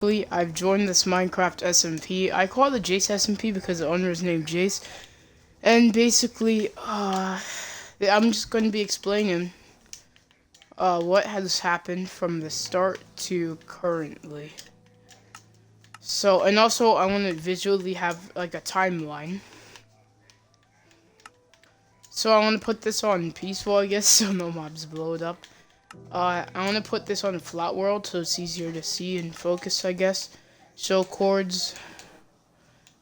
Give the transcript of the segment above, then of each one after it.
I've joined this Minecraft SMP. I call it Jace SMP because the owner is named Jace. And basically, I'm just going to be explaining what has happened from the start to currently. So, and also I want to visually have like a timeline. So I want to put this on peaceful, I guess, so no mobs blow it up. I want to put this on flat world so it's easier to see and focus, I guess. Show chords.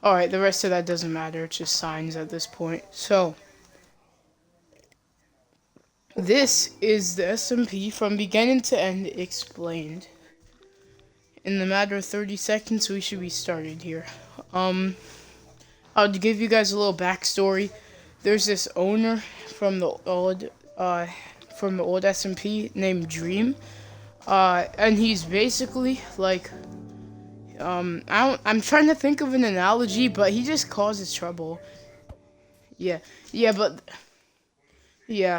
Alright, the rest of that doesn't matter. It's just signs at this point. So, this is the SMP from beginning to end explained. In the matter of 30 seconds, we should be started here. I'll give you guys a little backstory. There's this owner from the old SMP named Dream. And he's basically like, I'm trying to think of an analogy, but he just causes trouble. Yeah,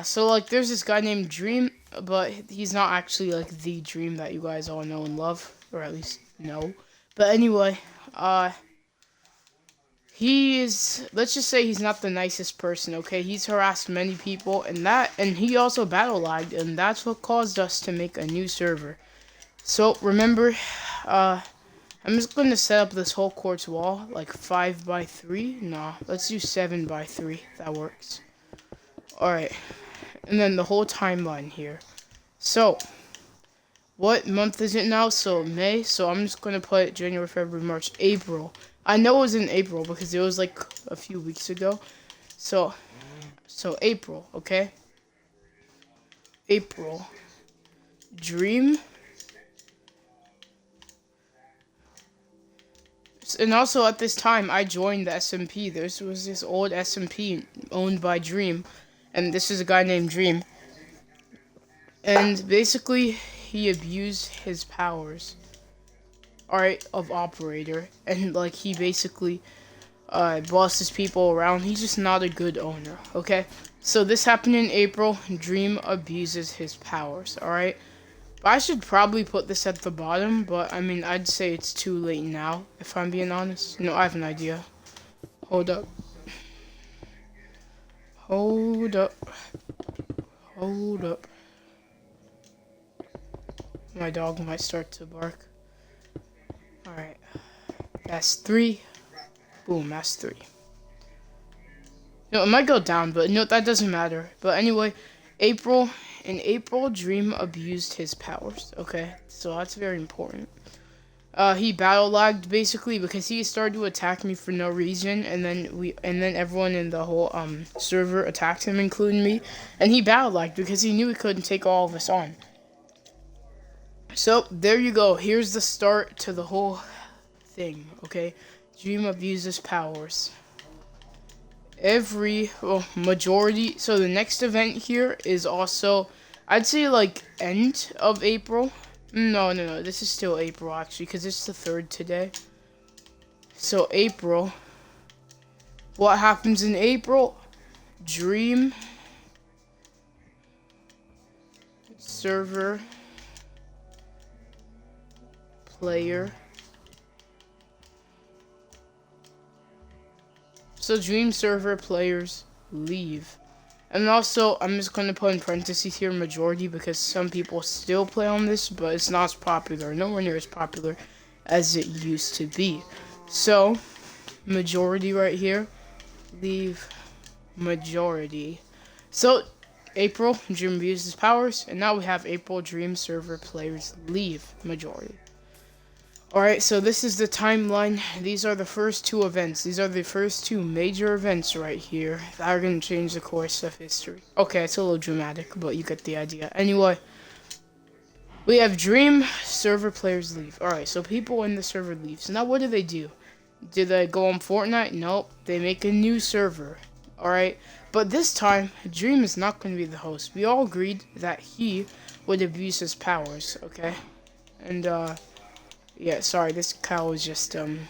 so like there's this guy named Dream, but he's not actually like the Dream that you guys all know and love, or at least know. But anyway, let's just say he's not the nicest person, okay? He's harassed many people, and he also battle lagged, and that's what caused us to make a new server. So remember, I'm just going to set up this whole quartz wall, like 5 by 3. No, let's do 7 by 3. That works. Alright. And then the whole timeline here. So, what month is it now? So, May. So, I'm just going to put January, February, March, April. I know it was in April because it was like a few weeks ago. So April, okay? April. Dream. And also at this time, I joined the SMP. There was this old SMP owned by Dream. And this is a guy named Dream. And basically, he abused his powers. Alright, of operator. And like, he basically bosses people around. He's just not a good owner, okay? So this happened in April. Dream abuses his powers, alright? I should probably put this at the bottom, but I mean, I'd say it's too late now, if I'm being honest. No, I have an idea. Hold up. Hold up. Hold up. My dog might start to bark. Alright. That's 3. Boom, that's 3. No, it might go down, but no, that doesn't matter. But anyway, in April, Dream abused his powers, okay? So that's very important. He battle lagged basically because he started to attack me for no reason, and then everyone in the whole server attacked him, including me, and he battle lagged because he knew he couldn't take all of us on. So there you go. Here's the start to the whole thing, okay? Dream abuses powers. Majority. So the next event here is also, I'd say like end of April. No. This is still April actually, because it's the 3rd today. So April. What happens in April? Dream server player. So Dream server players leave. And also, I'm just going to put in parentheses here majority because some people still play on this, but it's not as popular. Nowhere near as popular as it used to be. So, majority right here. Leave majority. So, April, Dream abuses powers. And now we have April, Dream server players leave majority. Alright, so this is the timeline. These are the first 2 events. These are the first 2 major events right here that are going to change the course of history. Okay, it's a little dramatic, but you get the idea. Anyway, we have Dream server players leave. Alright, so people in the server leave. So now what do? Do they go on Fortnite? Nope. They make a new server. Alright, but this time, Dream is not going to be the host. We all agreed that he would abuse his powers, okay? And, yeah, sorry, this cow is just, getting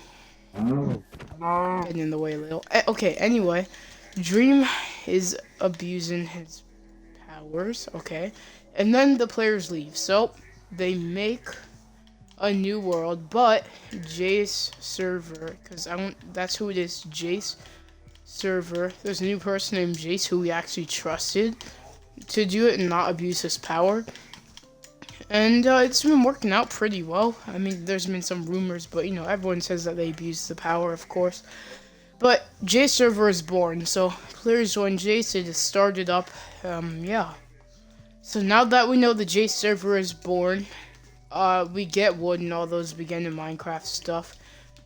in the way a little. Okay, anyway, Dream is abusing his powers, okay? And then the players leave, so they make a new world, but Jace server, because I don't. That's who it is. Jace server. There's a new person named Jace who we actually trusted to do it and not abuse his power. And it's been working out pretty well. I mean, there's been some rumors, but you know, everyone says that they abuse the power, of course. But Jace server is born, so players join Jace. It is started up. Yeah. So now that we know the Jace server is born, we get wood and all those beginning Minecraft stuff.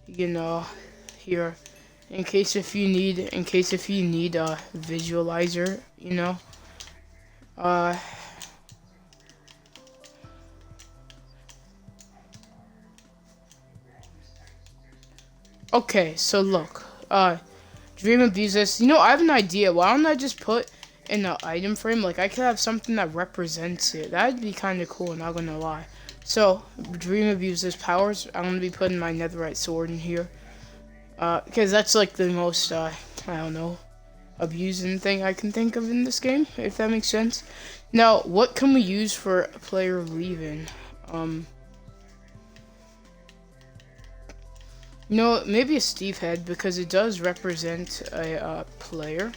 You know, here, in case if you need a visualizer, you know. Okay, so look, Dream abuses. You know, I have an idea. Why don't I just put in an item frame? Like, I could have something that represents it. That'd be kind of cool, not gonna lie. So, Dream abuses powers. I'm gonna be putting my netherite sword in here. Because that's like the most, I don't know, abusing thing I can think of in this game, if that makes sense. Now, what can we use for a player leaving? You know, maybe a Steve head, because it does represent a player.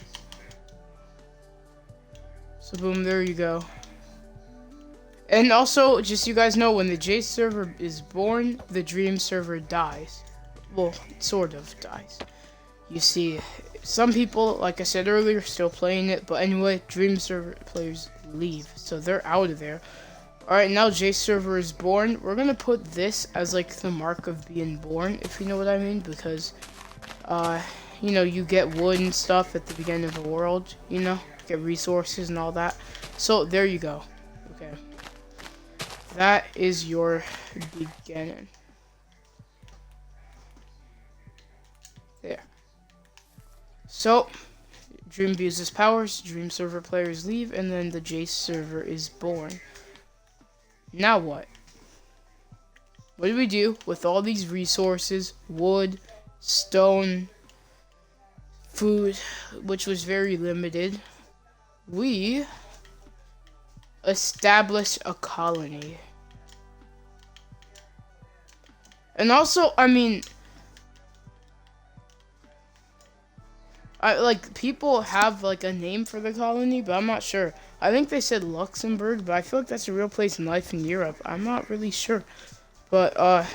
So boom, there you go. And also, just so you guys know, when the Jace server is born, the Dream server dies. Well, sort of dies. You see, some people, like I said earlier, still playing it. But anyway, Dream server players leave, so they're out of there. Alright, now Jace server is born. We're gonna put this as like the mark of being born, if you know what I mean, because you know, you get wood and stuff at the beginning of the world, you know, get resources and all that. So there you go. Okay. That is your beginning. There. So Dream abuses powers, Dream server players leave, and then the Jace server is born. Now what? What do we do with all these resources? Wood, stone, food, which was very limited. We establish a colony. And also, I mean, like, people have like a name for the colony, but I'm not sure. I think they said Luxembourg, but I feel like that's a real place in life in Europe. I'm not really sure. But, I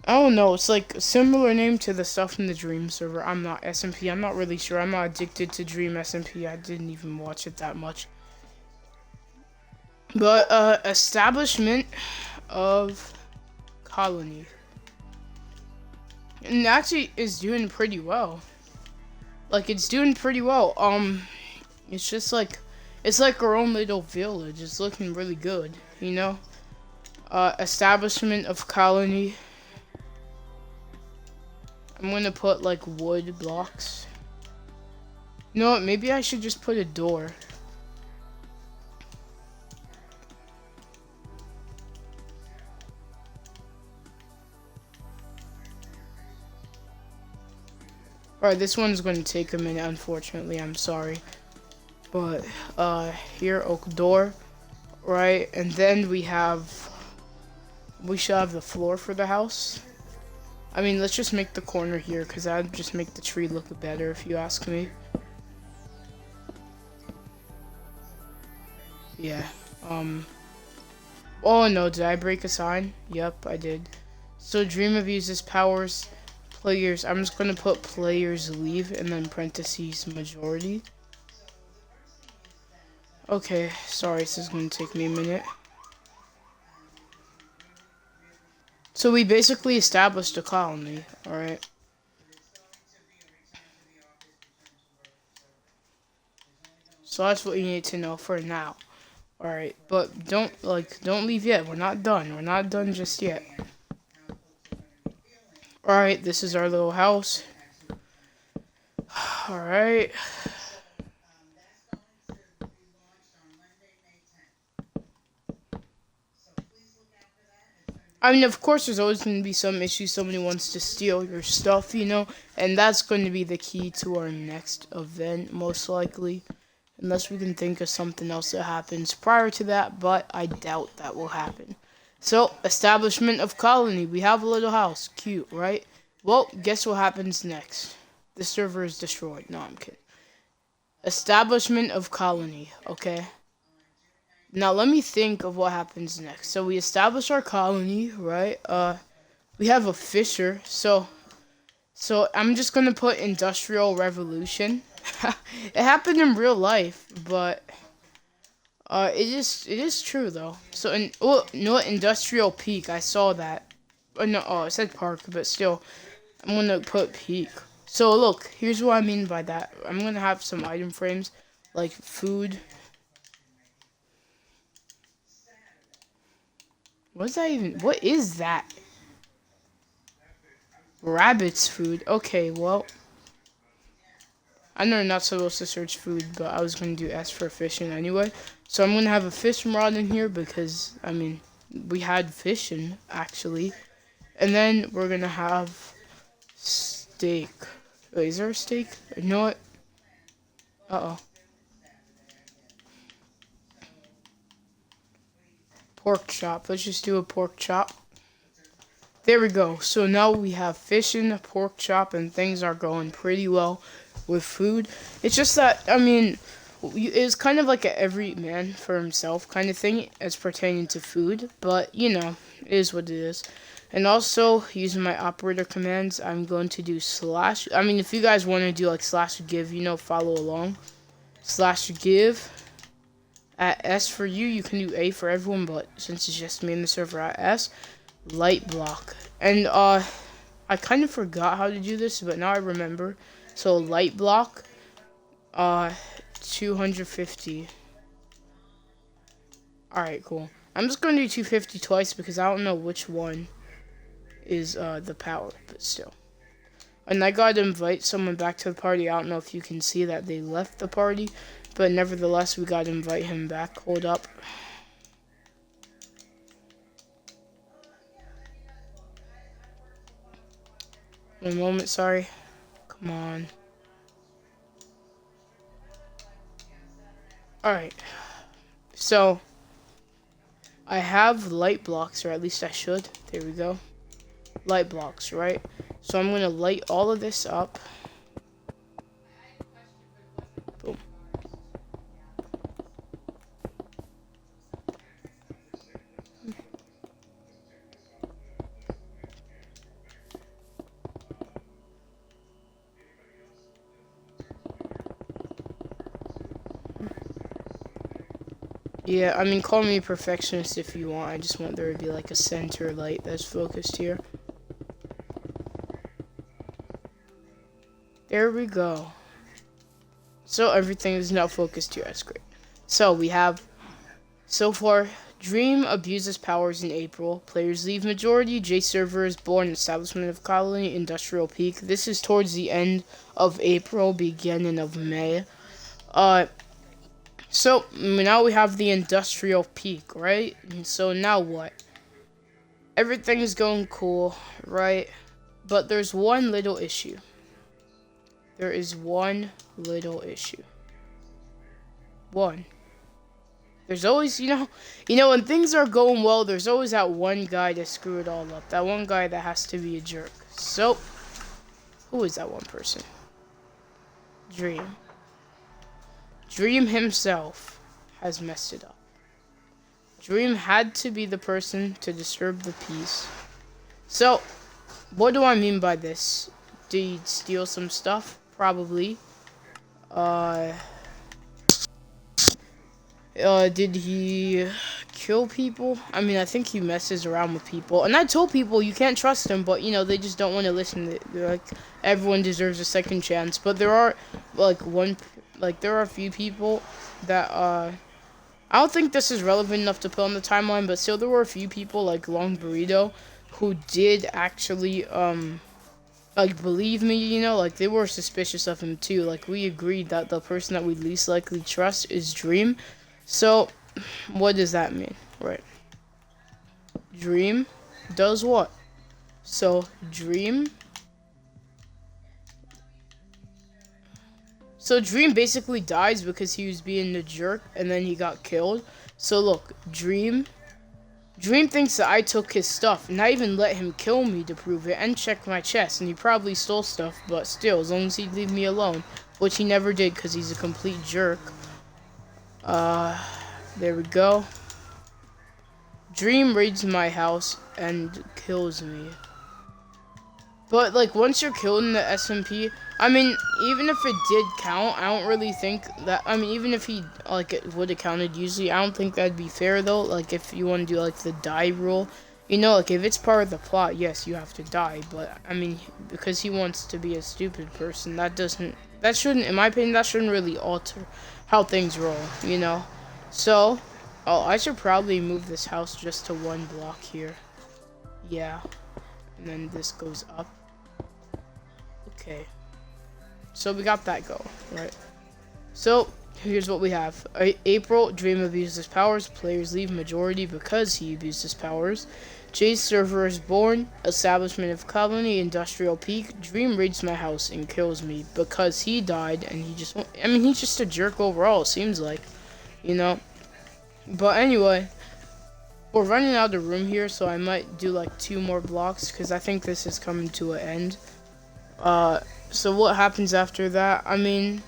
don't know. It's like a similar name to the stuff in the Dream server. I'm not SMP. I'm not really sure. I'm not addicted to Dream SMP. I didn't even watch it that much. But, establishment of colony. And actually is doing pretty well. Like, it's doing pretty well. It's just like, it's like our own little village. It's looking really good, you know? Establishment of colony. I'm gonna put, like, wood blocks. You know what? Maybe I should just put a door. Alright, this one's going to take a minute, unfortunately. I'm sorry. But, here, oak door. Right, and then we should have the floor for the house. I mean, let's just make the corner here, because that'd just make the tree look better, if you ask me. Yeah, oh no, did I break a sign? Yep, I did. So, Dream abuses powers. Players, I'm just gonna put players leave and then parentheses majority. Okay, sorry, this is gonna take me a minute. So we basically established a colony, alright. So that's what you need to know for now. Alright, but don't leave yet. We're not done. We're not done just yet. Alright, this is our little house. Alright. I mean, of course, there's always going to be some issues. Somebody wants to steal your stuff, you know? And that's going to be the key to our next event, most likely. Unless we can think of something else that happens prior to that, but I doubt that will happen. So, establishment of colony. We have a little house. Cute, right? Well, guess what happens next? The server is destroyed. No, I'm kidding. Establishment of colony, okay? Now, let me think of what happens next. So, we establish our colony, right? We have a fisher. So I'm just gonna put Industrial Revolution. It happened in real life, but it is true though. So you know what? Industrial Peak. I saw that. No, it said park, but still, I'm gonna put peak. So look, here's what I mean by that. I'm gonna have some item frames, like food. What's that even? What is that? Rabbit's food. Okay, well, I know you're not supposed to search food, but I was going to do S for fishing anyway. So I'm going to have a fish rod in here because, I mean, we had fishing, actually. And then we're going to have steak. Wait, is there a steak? You know what? Uh-oh. Pork chop. Let's just do a pork chop. There we go. So now we have fishing, pork chop, and things are going pretty well with food. It's just that, I mean, it's kind of like a every man for himself kind of thing as pertaining to food, but you know, it is what it is. And also, using my operator commands, I'm going to do slash. I mean, if you guys want to do like slash give, you know, follow along. Slash give at S for you. You can do A for everyone, but since it's just me in the server at S, light block. And I kind of forgot how to do this, but now I remember. So light block 250. Alright, cool. I'm just gonna do 250 twice because I don't know which one is the power, but still. And I gotta invite someone back to the party. I don't know if you can see that they left the party, but nevertheless we gotta invite him back. Hold up. One moment, sorry. Come on. Alright. So, I have light blocks, or at least I should. There we go. Light blocks, right? So I'm going to light all of this up. Boom. Yeah, I mean, call me a perfectionist if you want. I just want there to be like a center light that's focused here. There we go. So everything is now focused here. That's great. So we have, so far, Dream abuses powers in April. Players leave majority. J server is born. Establishment of colony. Industrial peak. This is towards the end of April, beginning of May. So now we have the industrial peak, right? And so now what? Everything's going cool, right? But there's one little issue. There is one little issue. One. There's always, when things are going well, there's always that one guy to screw it all up. That one guy that has to be a jerk. So, who is that one person? Dream. Dream himself has messed it up. Dream had to be the person to disturb the peace. So, what do I mean by this? Did he steal some stuff? Probably. Did he kill people? I mean, I think he messes around with people. And I told people you can't trust him, but, they just don't want to listen. They're like, everyone deserves a second chance. But there are, there are a few people that, I don't think this is relevant enough to put on the timeline, but still there were a few people, like Long Burrito, who did actually, believe me, they were suspicious of him too. Like, we agreed that the person that we least likely trust is Dream. So, what does that mean? Right. Dream does what? So, Dream basically dies because he was being a jerk and then he got killed. So, look, Dream Dream thinks that I took his stuff, and I even let him kill me to prove it, and check my chest, and he probably stole stuff, but still, as long as he'd leave me alone, which he never did, because he's a complete jerk. There we go. Dream raids my house and kills me. But, like, once you're killed in the SMP, I mean, even if it did count, I don't really think that, I mean, even if he, like, it would have counted usually, I don't think that'd be fair, though. Like, if you want to do, like, the die rule, you know, like, if it's part of the plot, yes, you have to die. But, I mean, because he wants to be a stupid person, that shouldn't, in my opinion, that shouldn't really alter how things roll, you know? So, oh, I should probably move this house just to 1 block here. Yeah. And then this goes up. Okay. So we got that going, right? So, here's what we have. April, Dream abuses powers. Players leave majority because he abuses powers. Jay's server is born. Establishment of colony. Industrial peak. Dream raids my house and kills me because he died and he just... I mean, he's just a jerk overall, it seems like. You know? But anyway... We're running out of room here, so I might do like 2 more blocks because I think this is coming to an end. So what happens after that? I mean,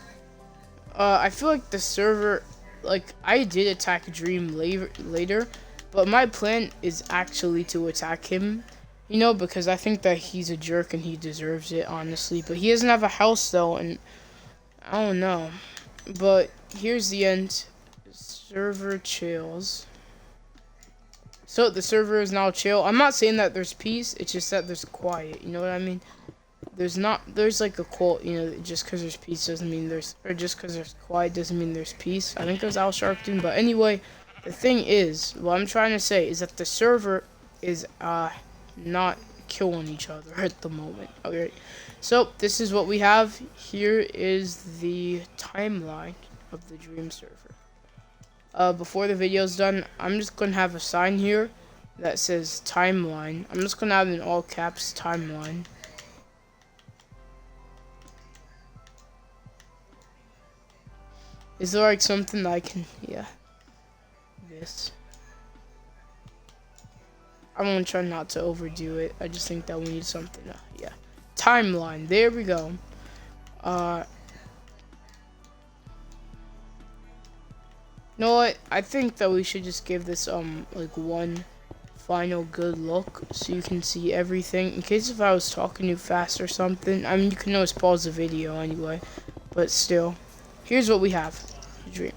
I feel like the server, like, I did attack Dream later, but my plan is actually to attack him, you know, because I think that he's a jerk and he deserves it, honestly. But he doesn't have a house, though, and I don't know. But here's the end. Server chills. So, the server is now chill. I'm not saying that there's peace, it's just that there's quiet, you know what I mean? There's like a quote, you know, just because there's peace doesn't mean or just because there's quiet doesn't mean there's peace. I think it was Al Sharpton, but anyway, the thing is, what I'm trying to say is that the server is, not killing each other at the moment, okay? So, this is what we have. Here is the timeline of the Dream server. Before the video's done, I'm just gonna have a sign here that says timeline. I'm just gonna have in all caps timeline. Is there like something that I can, yeah, this. I'm gonna try not to overdo it. I just think that we need something, yeah. Timeline, there we go. You know what? I think that we should just give this like 1 final good look so you can see everything. In case if I was talking too fast or something, I mean, you can always pause the video anyway. But still, here's what we have. Dream.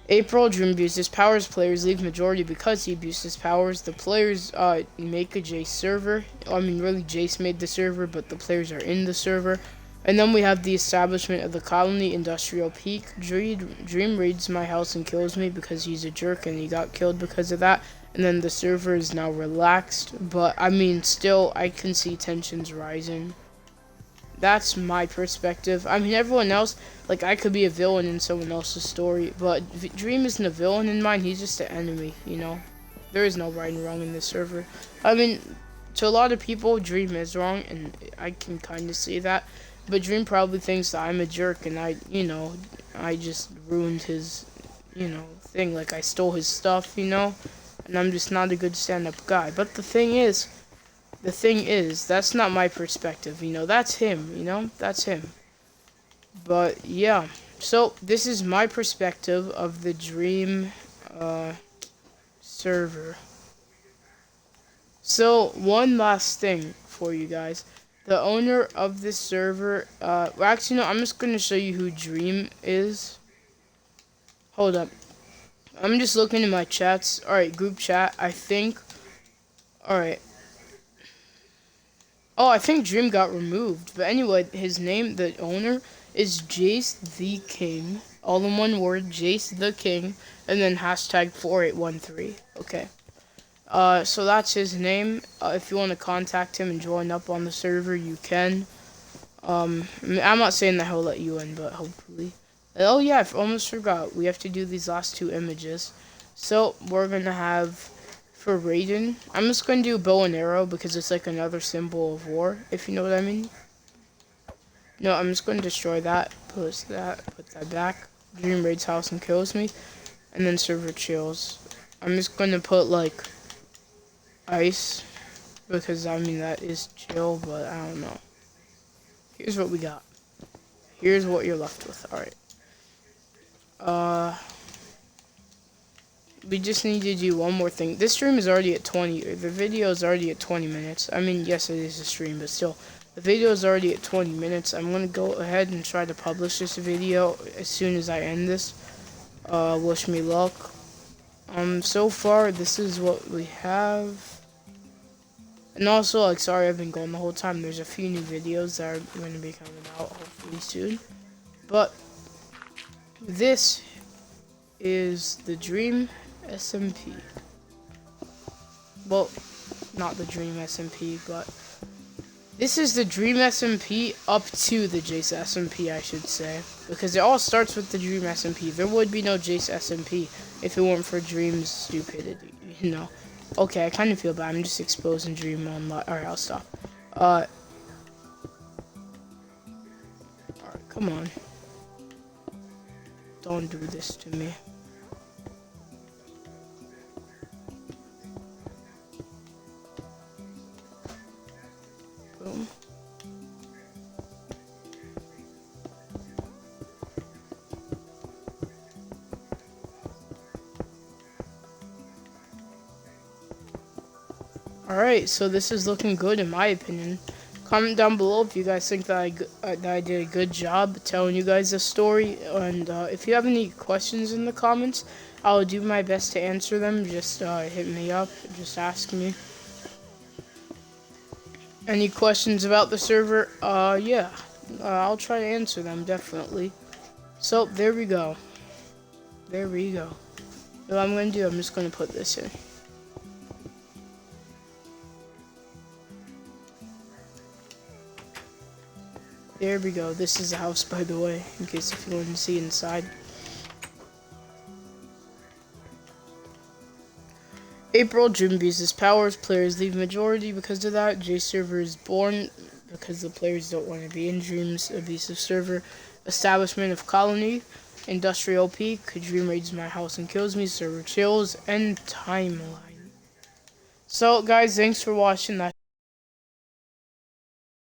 April, Dream abuses powers. Players leave majority because he abuses powers. The players make a Jace server. I mean, really, Jace made the server, but the players are in the server. And then we have the establishment of the colony, industrial peak. Dream raids my house and kills me because he's a jerk and he got killed because of that. And then the server is now relaxed. But, I mean, still, I can see tensions rising. That's my perspective. I mean, everyone else, like, I could be a villain in someone else's story. But Dream isn't a villain in mine. He's just an enemy, you know. There is no right and wrong in this server. I mean, to a lot of people, Dream is wrong. And I can kind of see that. But Dream probably thinks that I'm a jerk and I just ruined his, thing. Like, I stole his stuff, and I'm just not a good stand-up guy. But the thing is, that's not my perspective, that's him, that's him. But, yeah. So, this is my perspective of the Dream, server. So, one last thing for you guys. The owner of this server, well, actually, no, I'm just going to show you who Dream is. Hold up. I'm just looking in my chats. Alright, group chat, I think. Alright. Oh, I think Dream got removed. But anyway, his name, the owner, is Jace the King. All in one word, Jace the King. And then hashtag 4813. Okay. So that's his name. If you want to contact him and join up on the server, you can. I'm not saying that he'll let you in, but hopefully. Oh yeah, I almost forgot. We have to do these last 2 images. So, we're gonna have, for Raiden, I'm just gonna do bow and arrow because it's like another symbol of war, if you know what I mean. No, I'm just gonna destroy that, put that back. Dream raids house and kills me. And then server chills. I'm just gonna put like ice. Because, I mean, that is chill, but I don't know. Here's what we got. Here's what you're left with. Alright. We just need to do one more thing. This stream is already at 20. The video is already at 20 minutes. I mean, yes, it is a stream, but still. The video is already at 20 minutes. I'm going to go ahead and try to publish this video as soon as I end this. Wish me luck. So far, this is what we have. And also, like, sorry I've been going the whole time. There's a few new videos that are going to be coming out hopefully soon. But this is the Dream SMP. Well, not the Dream SMP, but this is the Dream SMP up to the Jace SMP, I should say. Because it all starts with the Dream SMP. There would be no Jace SMP if it weren't for Dream's stupidity, you know. Okay, I kind of feel bad. I'm just exposing Dream online. Alright, I'll stop. Alright, come on. Don't do this to me. Boom. Alright, so this is looking good in my opinion. Comment down below if you guys think that I did a good job telling you guys the story. And if you have any questions in the comments, I'll do my best to answer them. Just hit me up. Just ask me. Any questions about the server? Yeah. I'll try to answer them, definitely. So, there we go. There we go. What I'm going to do, I'm just going to put this in. There we go. This is the house, by the way, in case if you want to see inside. April, Dream abuses powers. Players leave majority because of that. J server is born because the players don't want to be in Dream's abusive server. Establishment of colony. Industrial peak. Dream raids my house and kills me. Server chills. And timeline. So, guys, thanks for watching.